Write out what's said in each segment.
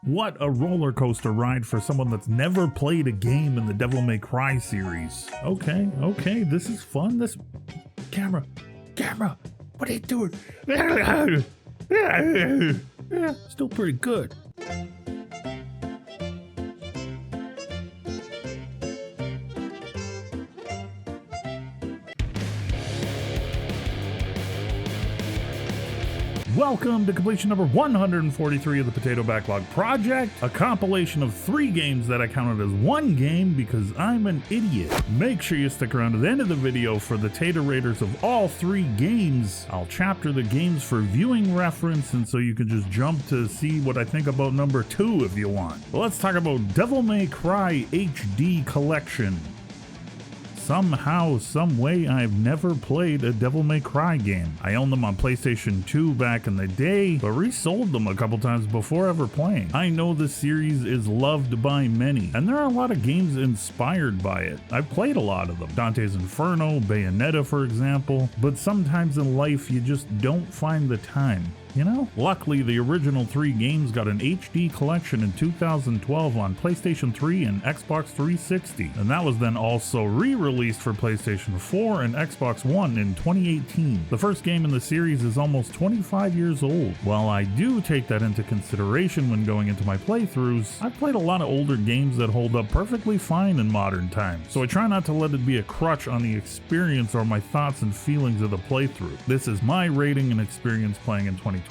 What a roller coaster ride for someone that's never played a game in the Devil May Cry series. Okay, this is fun. This camera, what are you doing? Still pretty good. Welcome to completion number 143 of the Potato Backlog Project, a compilation of 3 games that I counted as one game because I'm an idiot. Make sure you stick around to the end of the video for the Tater Raters of all 3 games. I'll chapter the games for viewing reference, and so you can just jump to see what I think about number 2 if you want. But let's talk about Devil May Cry HD Collection. Somehow, some way, I've never played a Devil May Cry game. I owned them on PlayStation 2 back in the day, but resold them a couple times before ever playing. I know the series is loved by many, and there are a lot of games inspired by it. I've played a lot of them. Dante's Inferno, Bayonetta for example, but sometimes in life you just don't find the time. You know? Luckily, the original 3 games got an HD collection in 2012 on PlayStation 3 and Xbox 360, and that was then also re-released for PlayStation 4 and Xbox One in 2018. The first game in the series is almost 25 years old. While I do take that into consideration when going into my playthroughs, I've played a lot of older games that hold up perfectly fine in modern times, so I try not to let it be a crutch on the experience or my thoughts and feelings of the playthrough. This is my rating and experience playing in 2025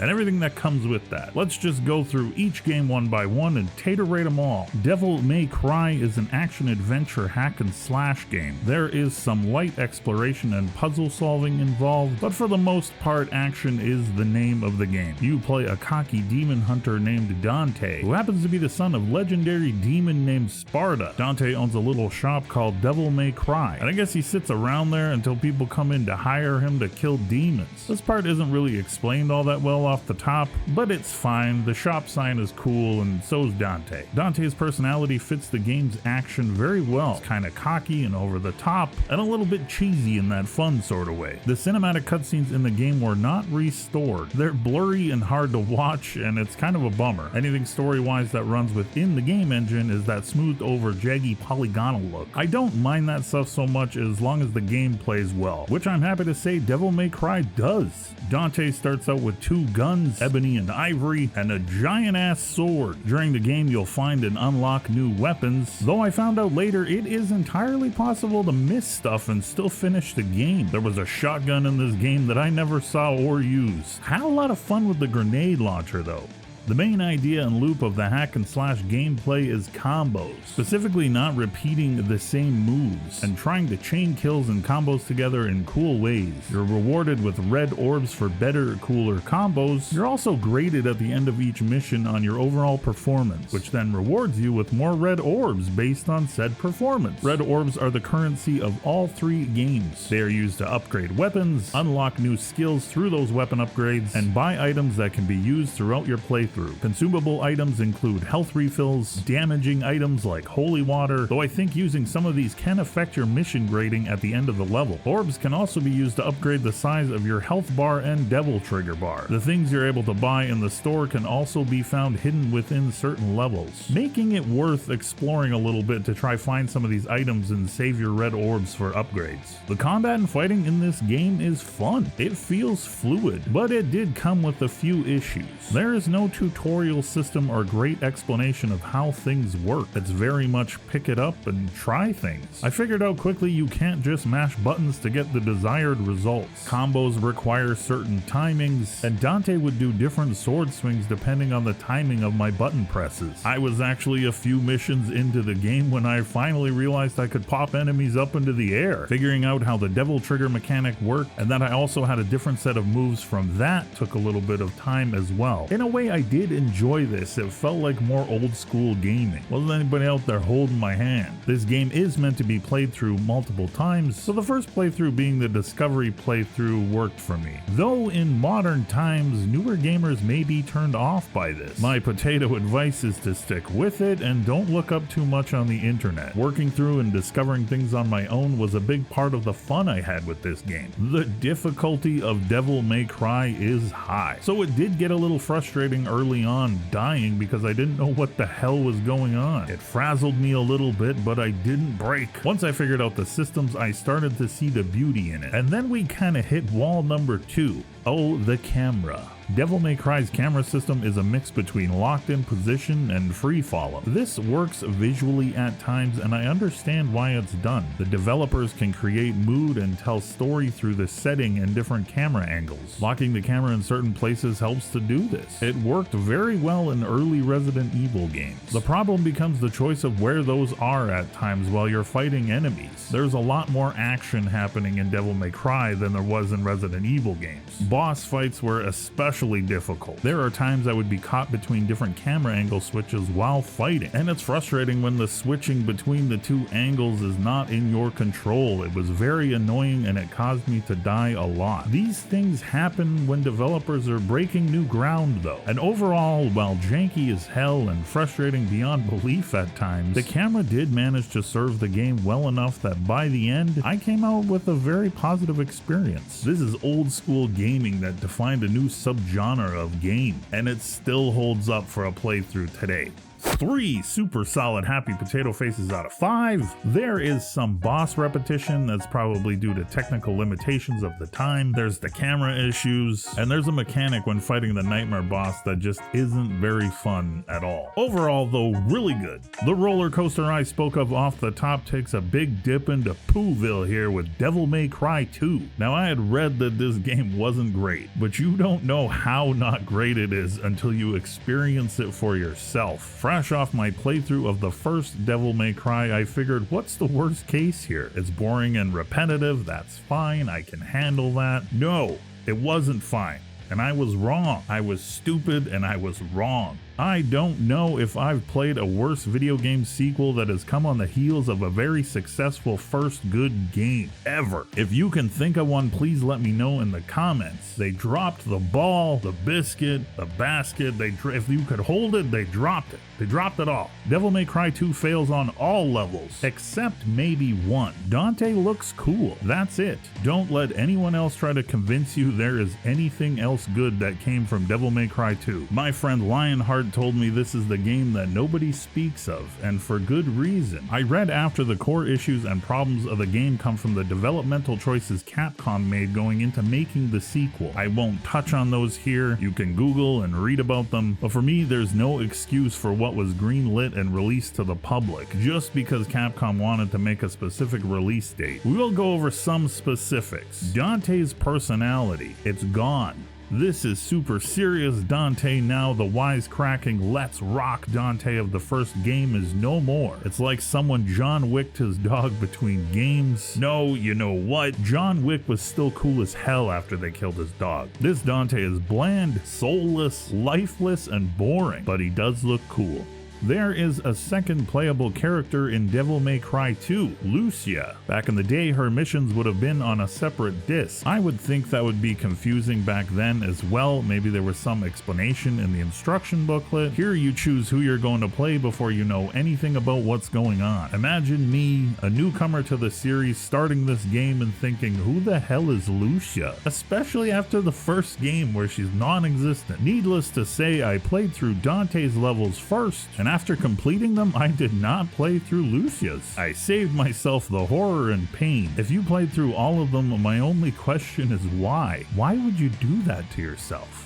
and everything that comes with that. Let's just go through each game one by one and tater rate them all. Devil May Cry is an action-adventure hack and slash game. There is some light exploration and puzzle solving involved, but for the most part, action is the name of the game. You play a cocky demon hunter named Dante, who happens to be the son of legendary demon named Sparta. Dante owns a little shop called Devil May Cry, and I guess he sits around there until people come in to hire him to kill demons. This part isn't really explained all that well off the top, but it's fine. The shop sign is cool, and so's Dante. Dante's personality fits the game's action very well. It's kind of cocky and over the top, and a little bit cheesy in that fun sort of way. The cinematic cutscenes in the game were not restored. They're blurry and hard to watch, and it's kind of a bummer. Anything story-wise that runs within the game engine is that smoothed over, jaggy, polygonal look. I don't mind that stuff so much as long as the game plays well, which I'm happy to say Devil May Cry does. Dante starts out with 2 guns, ebony and ivory, and a giant-ass sword. During the game, you'll find and unlock new weapons, though I found out later it is entirely possible to miss stuff and still finish the game. There was a shotgun in this game that I never saw or used. Had a lot of fun with the grenade launcher though. The main idea and loop of the hack and slash gameplay is combos, specifically not repeating the same moves and trying to chain kills and combos together in cool ways. You're rewarded with red orbs for better, cooler combos. You're also graded at the end of each mission on your overall performance, which then rewards you with more red orbs based on said performance. Red orbs are the currency of all 3 games. They are used to upgrade weapons, unlock new skills through those weapon upgrades, and buy items that can be used throughout your playthrough. Consumable items include health refills, damaging items like holy water, though I think using some of these can affect your mission grading at the end of the level. Orbs can also be used to upgrade the size of your health bar and devil trigger bar. The things you're able to buy in the store can also be found hidden within certain levels, making it worth exploring a little bit to try find some of these items and save your red orbs for upgrades. The combat and fighting in this game is fun. It feels fluid, but it did come with a few issues. There is no tutorial system or great explanation of how things work. It's very much pick it up and try things. I figured out quickly you can't just mash buttons to get the desired results. Combos require certain timings, and Dante would do different sword swings depending on the timing of my button presses. I was actually a few missions into the game when I finally realized I could pop enemies up into the air. Figuring out how the devil trigger mechanic worked, and that I also had a different set of moves from that, took a little bit of time as well. In a way, I did enjoy this. It felt like more old school gaming. Wasn't anybody out there holding my hand. This game is meant to be played through multiple times, so the first playthrough being the discovery playthrough worked for me. Though in modern times, newer gamers may be turned off by this. My potato advice is to stick with it and don't look up too much on the internet. Working through and discovering things on my own was a big part of the fun I had with this game. The difficulty of Devil May Cry is high, so it did get a little frustrating early early on dying because I didn't know what the hell was going on. It frazzled me a little bit, but I didn't break. Once I figured out the systems, I started to see the beauty in it. And then we kind of hit wall number 2. Oh, the camera. Devil May Cry's camera system is a mix between locked in position and free follow. This works visually at times, and I understand why it's done. The developers can create mood and tell story through the setting and different camera angles. Locking the camera in certain places helps to do this. It worked very well in early Resident Evil games. The problem becomes the choice of where those are at times while you're fighting enemies. There's a lot more action happening in Devil May Cry than there was in Resident Evil games. Boss fights were especially difficult. There are times I would be caught between different camera angle switches while fighting, and it's frustrating when the switching between the two angles is not in your control. It was very annoying and it caused me to die a lot. These things happen when developers are breaking new ground though, and overall, while janky as hell and frustrating beyond belief at times, the camera did manage to serve the game well enough that by the end, I came out with a very positive experience. This is old school gaming that defined a new subgenre of game, and it still holds up for a playthrough today. 3 super solid happy potato faces out of 5. There is some boss repetition that's probably due to technical limitations of the time. There's the camera issues, and there's a mechanic when fighting the nightmare boss that just isn't very fun at all. Overall though, really good. The roller coaster I spoke of off the top takes a big dip into Pooville here with Devil May Cry 2. Now I had read that this game wasn't great, but you don't know how not great it is until you experience it for yourself. Fresh off my playthrough of the first Devil May Cry, I figured, what's the worst case here? It's boring and repetitive, that's fine, I can handle that. No, it wasn't fine, and I was wrong. I was stupid and I was wrong. I don't know if I've played a worse video game sequel that has come on the heels of a very successful first good game ever. If you can think of one, please let me know in the comments. They dropped the ball, the biscuit, the basket. If you could hold it, they dropped it. They dropped it all. Devil May Cry 2 fails on all levels, except maybe one. Dante looks cool. That's it. Don't let anyone else try to convince you there is anything else good that came from Devil May Cry 2. My friend Lionheart told me this is the game that nobody speaks of, and for good reason. I read after the core issues and problems of the game come from the developmental choices Capcom made going into making the sequel. I won't touch on those here, you can Google and read about them, but for me there's no excuse for what was greenlit and released to the public, just because Capcom wanted to make a specific release date. We will go over some specifics. Dante's personality, it's gone. This is super serious Dante now. The wisecracking let's rock Dante of the first game is no more. It's like someone John Wicked his dog between games. No, you know what? John Wick was still cool as hell after they killed his dog. This Dante is bland, soulless, lifeless, and boring, but he does look cool. There is a second playable character in Devil May Cry 2, Lucia. Back in the day, her missions would have been on a separate disc. I would think that would be confusing back then as well. Maybe there was some explanation in the instruction booklet. Here you choose who you're going to play before you know anything about what's going on. Imagine me, a newcomer to the series, starting this game and thinking, who the hell is Lucia? Especially after the first game where she's non-existent. Needless to say, I played through Dante's levels first, and after completing them, I did not play through Lucia's. I saved myself the horror and pain. If you played through all of them, my only question is why? Why would you do that to yourself?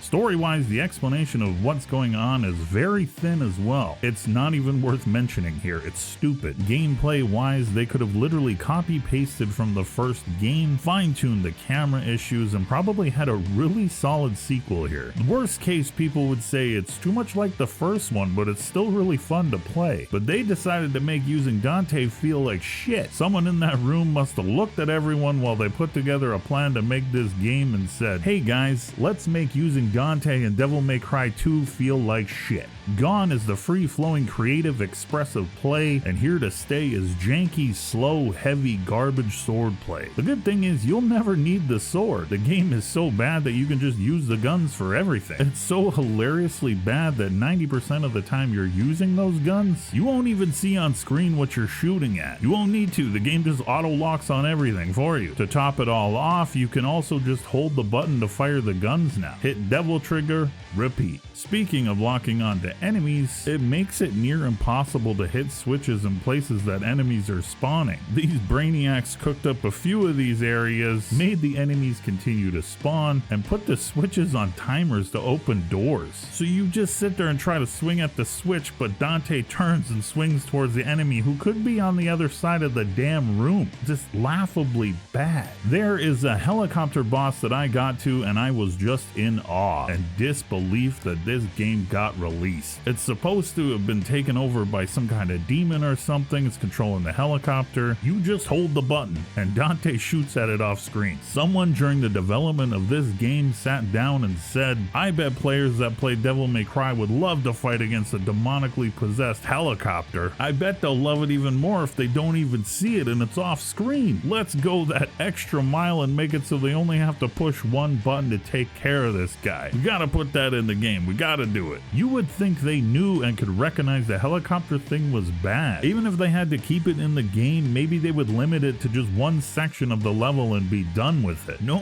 Story-wise, the explanation of what's going on is very thin as well. It's not even worth mentioning here. It's stupid. Gameplay-wise, they could have literally copy-pasted from the first game, fine-tuned the camera issues, and probably had a really solid sequel here. The worst case, people would say it's too much like the first one, but it's still really fun to play. But they decided to make using Dante feel like shit. Someone in that room must have looked at everyone while they put together a plan to make this game and said, hey guys, let's make using Dante and Devil May Cry 2 feel like shit. Gone is the free-flowing, creative, expressive play, and here to stay is janky, slow, heavy, garbage swordplay. The good thing is you'll never need the sword. The game is so bad that you can just use the guns for everything. It's so hilariously bad that 90% of the time you're using those guns, you won't even see on screen what you're shooting at. You won't need to. The game just auto-locks on everything for you. To top it all off, you can also just hold the button to fire the guns now. Hit Devil level trigger, repeat. Speaking of locking onto enemies, it makes it near impossible to hit switches in places that enemies are spawning. These brainiacs cooked up a few of these areas, made the enemies continue to spawn, and put the switches on timers to open doors. So you just sit there and try to swing at the switch, but Dante turns and swings towards the enemy who could be on the other side of the damn room. Just laughably bad. There is a helicopter boss that I got to, and I was just in awe and disbelief that this game got released. It's supposed to have been taken over by some kind of demon or something. It's controlling the helicopter. You just hold the button and Dante shoots at it off screen. Someone during the development of this game sat down and said, I bet players that play Devil May Cry would love to fight against a demonically possessed helicopter. I bet they'll love it even more if they don't even see it and it's off screen. Let's go that extra mile and make it so they only have to push one button to take care of this guy. We gotta put that in the game. We gotta do it. You would think they knew and could recognize the helicopter thing was bad. Even if they had to keep it in the game, maybe they would limit it to just one section of the level and be done with it. No.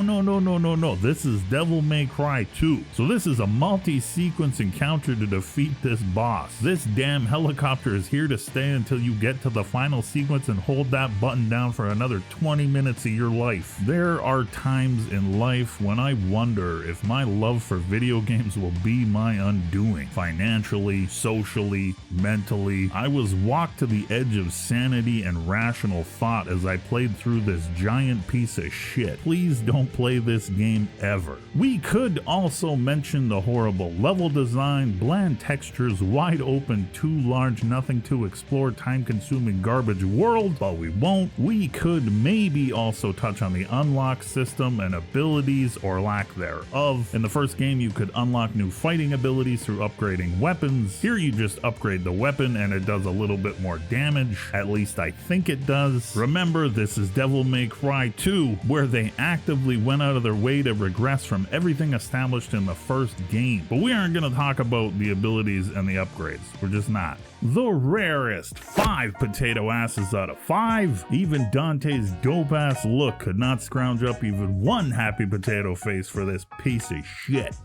This is Devil May Cry 2. So this is a multi-sequence encounter to defeat this boss. This damn helicopter is here to stay until you get to the final sequence and hold that button down for another 20 minutes of your life. There are times in life when I wonder if my love for video games will be my undoing. Financially, socially, mentally, I was walked to the edge of sanity and rational thought as I played through this giant piece of shit. Please don't play this game ever. We could also mention the horrible level design, bland textures, wide open, too large, nothing to explore, time-consuming garbage world, but we won't. We could maybe also touch on the unlock system and abilities or lack thereof. In the first game, you could unlock new fighting abilities through upgrading weapons. Here you just upgrade the weapon and it does a little bit more damage. At least I think it does. Remember, this is Devil May Cry 2, where they actively went out of their way to regress from everything established in the first game. But we aren't going to talk about the abilities and the upgrades. We're just not. The rarest 5 potato asses out of 5. Even Dante's dope ass look could not scrounge up even one happy potato face for this piece of shit.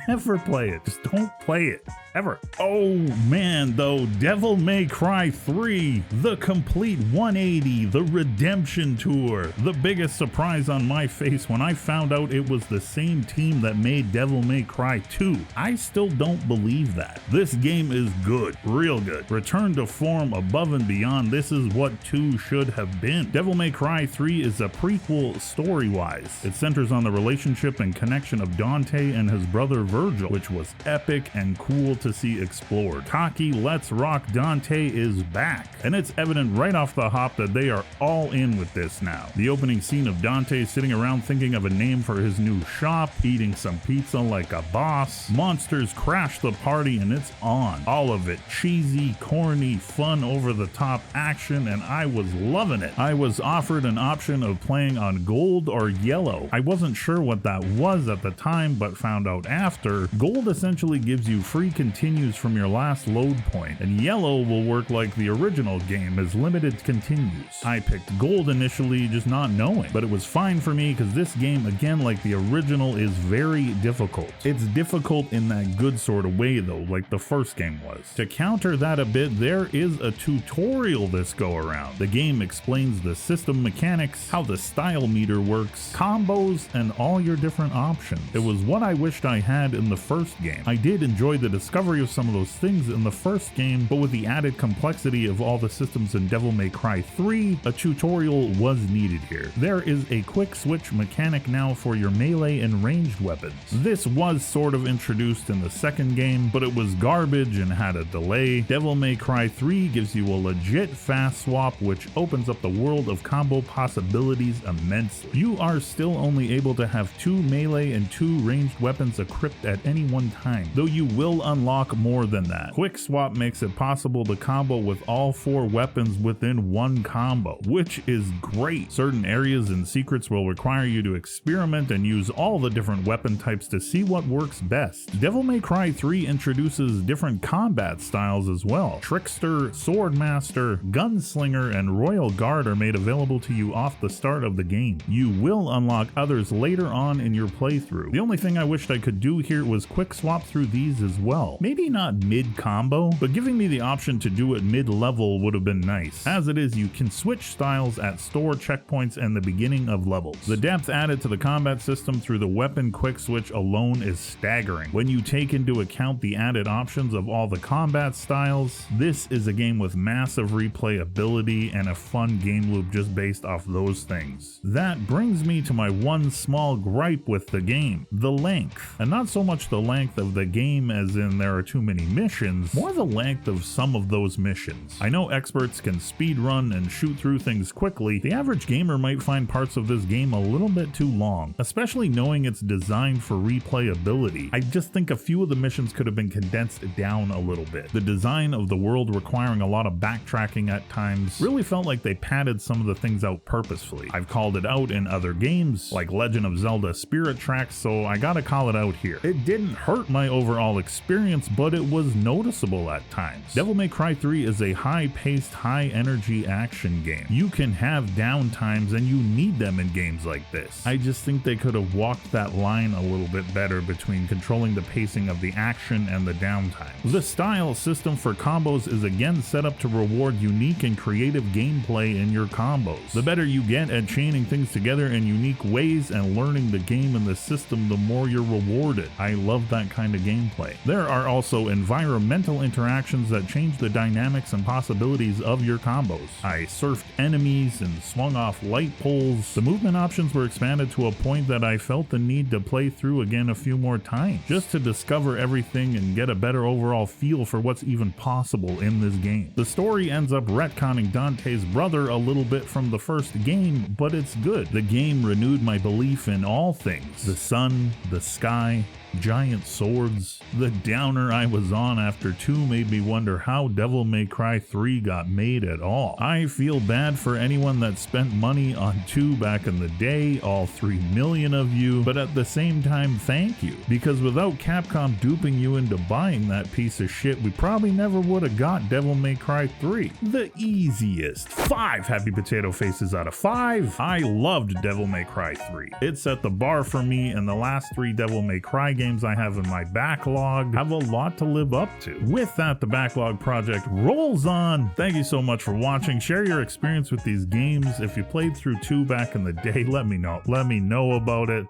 Never play it. Just don't play it. Ever. Oh man, though, Devil May Cry 3, the complete 180, the redemption tour. The biggest surprise on my face when I found out it was the same team that made Devil May Cry 2. I still don't believe that. This game is good, real good. Return to form above and beyond. This is what 2 should have been. Devil May Cry 3 is a prequel story-wise. It centers on the relationship and connection of Dante and his brother Virgil, which was epic and cool to see explored. Cocky Let's Rock Dante is back, and it's evident right off the hop that they are all in with this now. The opening scene of Dante sitting around thinking of a name for his new shop, eating some pizza like a boss. Monsters crash the party and it's on. All of it cheesy, corny, fun, over-the-top action, and I was loving it. I was offered an option of playing on gold or yellow. I wasn't sure what that was at the time, but found out after. Gold essentially gives you free continues from your last load point, and yellow will work like the original game as limited continues. I picked gold initially, just not knowing, but it was fine for me because this game, again like the original, is very difficult. It's difficult in that good sort of way though, like the first game was. To counter that a bit, there is a tutorial this go around. The game explains the system mechanics, how the style meter works, combos, and all your different options. It was what I wished I had in the first game. I did enjoy the discovery of some of those things in the first game, but with the added complexity of all the systems in Devil May Cry 3, a tutorial was needed here. There is a quick switch mechanic now for your melee and ranged weapons. This was sort of introduced in the second game, but it was garbage and had a delay. Devil May Cry 3 gives you a legit fast swap, which opens up the world of combo possibilities immensely. You are still only able to have 2 melee and 2 ranged weapons equipped at any one time, though you will unlock unlock more than that. Quick swap makes it possible to combo with all 4 weapons within one combo, which is great. Certain areas and secrets will require you to experiment and use all the different weapon types to see what works best. Devil May Cry 3 introduces different combat styles as well. Trickster, Swordmaster, Gunslinger, and Royal Guard are made available to you off the start of the game. You will unlock others later on in your playthrough. The only thing I wished I could do here was quick swap through these as well. Maybe not mid-combo, but giving me the option to do it mid-level would have been nice. As it is, you can switch styles at store checkpoints and the beginning of levels. The depth added to the combat system through the weapon quick switch alone is staggering. When you take into account the added options of all the combat styles, this is a game with massive replayability and a fun game loop just based off those things. That brings me to my one small gripe with the game: the length. And not so much the length of the game as in there are too many missions, more the length of some of those missions. I know experts can speed run and shoot through things quickly. The average gamer might find parts of this game a little bit too long, especially knowing it's designed for replayability. I just think a few of the missions could have been condensed down a little bit. The design of the world requiring a lot of backtracking at times really felt like they padded some of the things out purposefully. I've called it out in other games like Legend of Zelda Spirit Tracks, so I gotta call it out here. It didn't hurt my overall experience, but it was noticeable at times. Devil May Cry 3 is a high-paced, high-energy action game. You can have down times and you need them in games like this. I just think they could have walked that line a little bit better between controlling the pacing of the action and the downtime. The style system for combos is again set up to reward unique and creative gameplay in your combos. The better you get at chaining things together in unique ways and learning the game and the system, the more you're rewarded. I love that kind of gameplay. There are also environmental interactions that change the dynamics and possibilities of your combos. I surfed enemies and swung off light poles. The movement options were expanded to a point that I felt the need to play through again a few more times, just to discover everything and get a better overall feel for what's even possible in this game. The story ends up retconning Dante's brother a little bit from the first game, but it's good. The game renewed my belief in all things: the sun, the sky, giant swords. The downer I was on after 2 made me wonder how Devil May Cry 3 got made at all. I feel bad for anyone that spent money on 2 back in the day, all 3 million of you, but at the same time, thank you. Because without Capcom duping you into buying that piece of shit, we probably never would have got Devil May Cry 3. The easiest 5 happy potato faces out of 5. I loved Devil May Cry 3. It set the bar for me, and the last 3 Devil May Cry games I have in my backlog have a lot to live up to. With that, the Backlog project rolls on. Thank you so much for watching. Share your experience with these games. If you played through 2 back in the day, let me know. Let me know about it.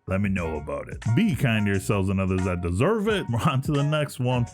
Let me know about it. Be kind to yourselves and others that deserve it. We're on to the next one.